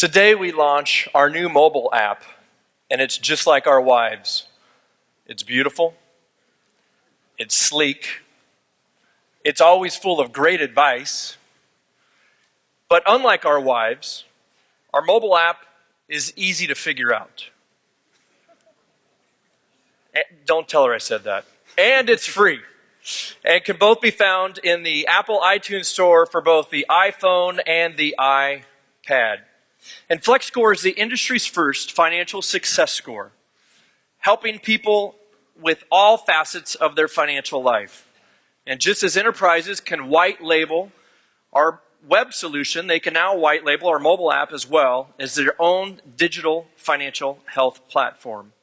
Today we launch our new mobile app, and it's just like our wives. It's beautiful, it's sleek, it's always full of great advice, but unlike our wives, our mobile app is easy to figure out. Don't tell her I said that. And it's free. And can both be found in the Apple iTunes Store for both the iPhone and the iPad. And Flexscore is the industry's first financial success score, helping people with all facets of their financial life. And just as enterprises can white label our web solution, they can now white label our mobile app as well as their own digital financial health platform.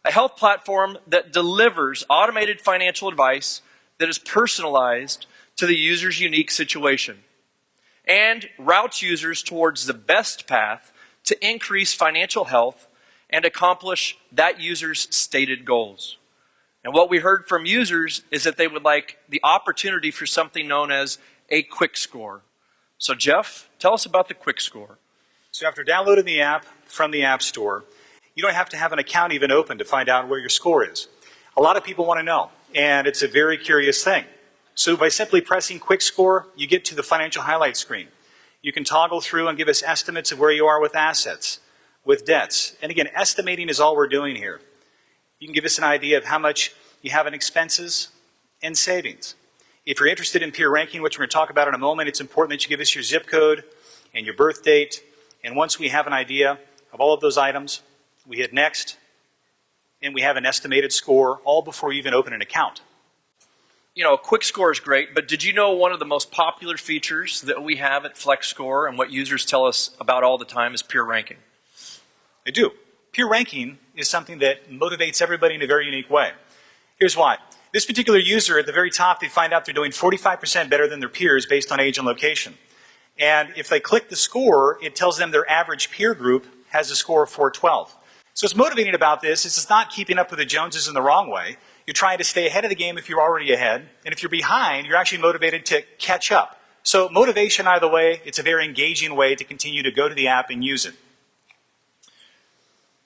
A health platform that delivers automated financial advice that is personalized to the user's unique situation and routes users towards the best path to increase financial health and accomplish that user's stated goals. And what we heard from users is that they would like the opportunity for something known as a quick score. So Jeff, tell us about the quick score. So after downloading the app from the App Store, you don't have to have an account even open to find out where your score is. A lot of people want to know, and it's a very curious thing. So by simply pressing Quick Score, you get to the financial highlight screen. You can toggle through and give us estimates of where you are with assets, with debts. And again, estimating is all we're doing here. You can give us an idea of how much you have in expenses and savings. If you're interested in peer ranking, which we're going to talk about in a moment, it's important that you give us your zip code and your birth date. And once we have an idea of all of those items, we hit Next, and we have an estimated score all before you even open an account. You know, Quick Score is great, but did you know one of the most popular features that we have at Flexscore and what users tell us about all the time is peer ranking? I do. Peer ranking is something that motivates everybody in a very unique way. Here's why. This particular user, at the very top, they find out they're doing 45% better than their peers based on age and location. And if they click the score, it tells them their average peer group has a score of 412. So what's motivating about this is it's not keeping up with the Joneses in the wrong way. You're trying to stay ahead of the game if you're already ahead. And if you're behind, you're actually motivated to catch up. So motivation either way, it's a very engaging way to continue to go to the app and use it.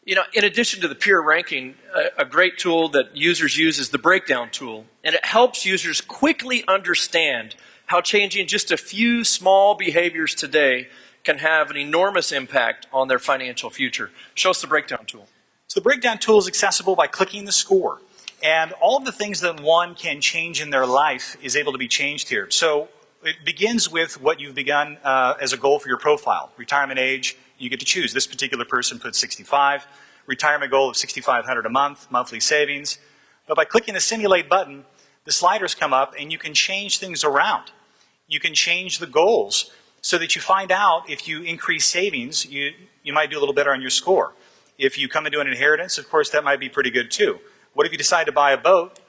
You know, in addition to the peer ranking, a great tool that users use is the breakdown tool. And it helps users quickly understand how changing just a few small behaviors today can have an enormous impact on their financial future. Show us the breakdown tool. So the breakdown tool is accessible by clicking the score. And all of the things that one can change in their life is able to be changed here. So it begins with what you've begun as a goal for your profile. Retirement age, you get to choose. This particular person put 65. Retirement goal of $6,500 a month, monthly savings. But by clicking the Simulate button, the sliders come up and you can change things around. You can change the goals so that you find out if you increase savings, you might do a little better on your score. If you come into an inheritance, of course, that might be pretty good too. What if you decide to buy a boat?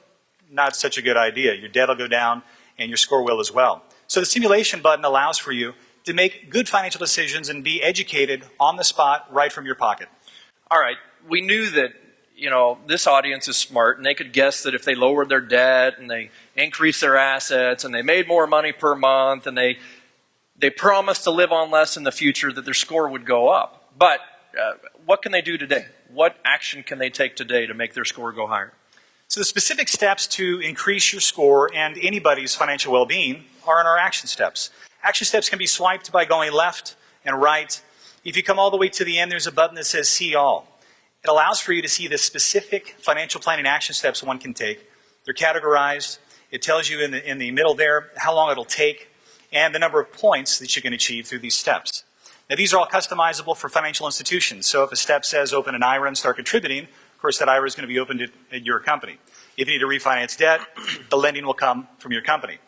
Not such a good idea. Your debt will go down and your score will as well. So the simulation button allows for you to make good financial decisions and be educated on the spot right from your pocket. All right, we knew that, you know, this audience is smart and they could guess that if they lowered their debt and they increased their assets and they made more money per month and they promised to live on less in the future that their score would go up. But what can they do today? What action can they take today to make their score go higher? So the specific steps to increase your score and anybody's financial well-being are in our action steps. Action steps can be swiped by going left and right. If you come all the way to the end, there's a button that says See All. It allows for you to see the specific financial planning action steps one can take. They're categorized. It tells you in the middle there how long it'll take and the number of points that you can achieve through these steps. Now, these are all customizable for financial institutions. So if a step says open an IRA and start contributing, of course, that IRA is going to be opened at your company. If you need to refinance debt, the lending will come from your company.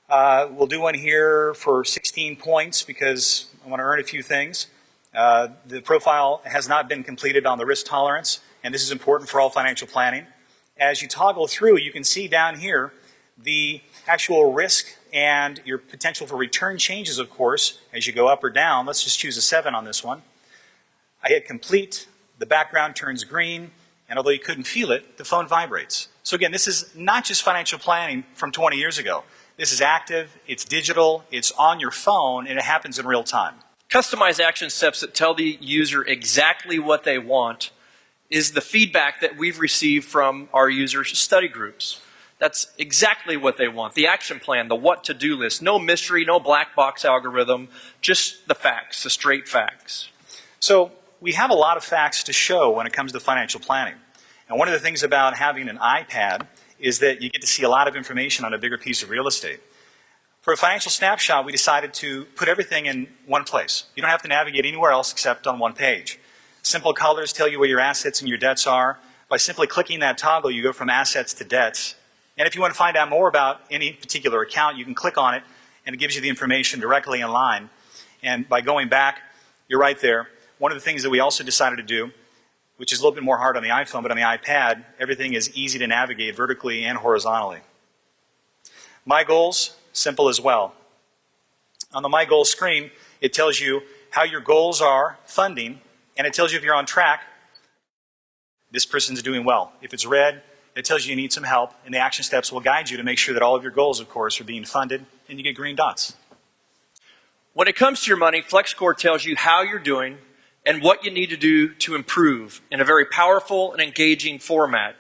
We'll do one here for 16 points because I want to earn a few things. The profile has not been completed on the risk tolerance, and this is important for all financial planning. As you toggle through, you can see down here the actual risk and your potential for return changes, of course, as you go up or down. Let's just choose a 7 on this one. I hit complete, the background turns green, and although you couldn't feel it, the phone vibrates. So again, this is not just financial planning from 20 years ago. This is active, it's digital, it's on your phone, and it happens in real time. Customize action steps that tell the user exactly what they want is the feedback that we've received from our users' study groups. That's exactly what they want. The action plan, the what-to-do list. No mystery, no black box algorithm, just the facts, the straight facts. So we have a lot of facts to show when it comes to financial planning. And one of the things about having an iPad is that you get to see a lot of information on a bigger piece of real estate. For a financial snapshot, we decided to put everything in one place. You don't have to navigate anywhere else except on one page. Simple colors tell you where your assets and your debts are. By simply clicking that toggle, you go from assets to debts. And if you want to find out more about any particular account, you can click on it, and it gives you the information directly in line. And by going back, you're right there. One of the things that we also decided to do, which is a little bit more hard on the iPhone, but on the iPad, everything is easy to navigate vertically and horizontally. My Goals, simple as well. On the My Goals screen, it tells you how your goals are funding, and it tells you if you're on track. This person's doing well. If it's red, it tells you need some help, and the action steps will guide you to make sure that all of your goals, of course, are being funded, and you get green dots. When it comes to your money, Flexscore tells you how you're doing and what you need to do to improve in a very powerful and engaging format.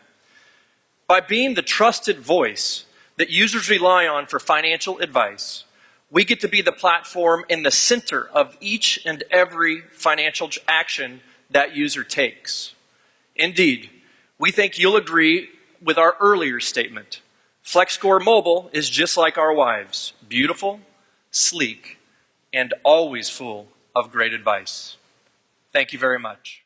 By being the trusted voice that users rely on for financial advice, we get to be the platform in the center of each and every financial action that user takes. Indeed, we think you'll agree with our earlier statement. Flexscore Mobile is just like our wives, beautiful, sleek, and always full of great advice. Thank you very much.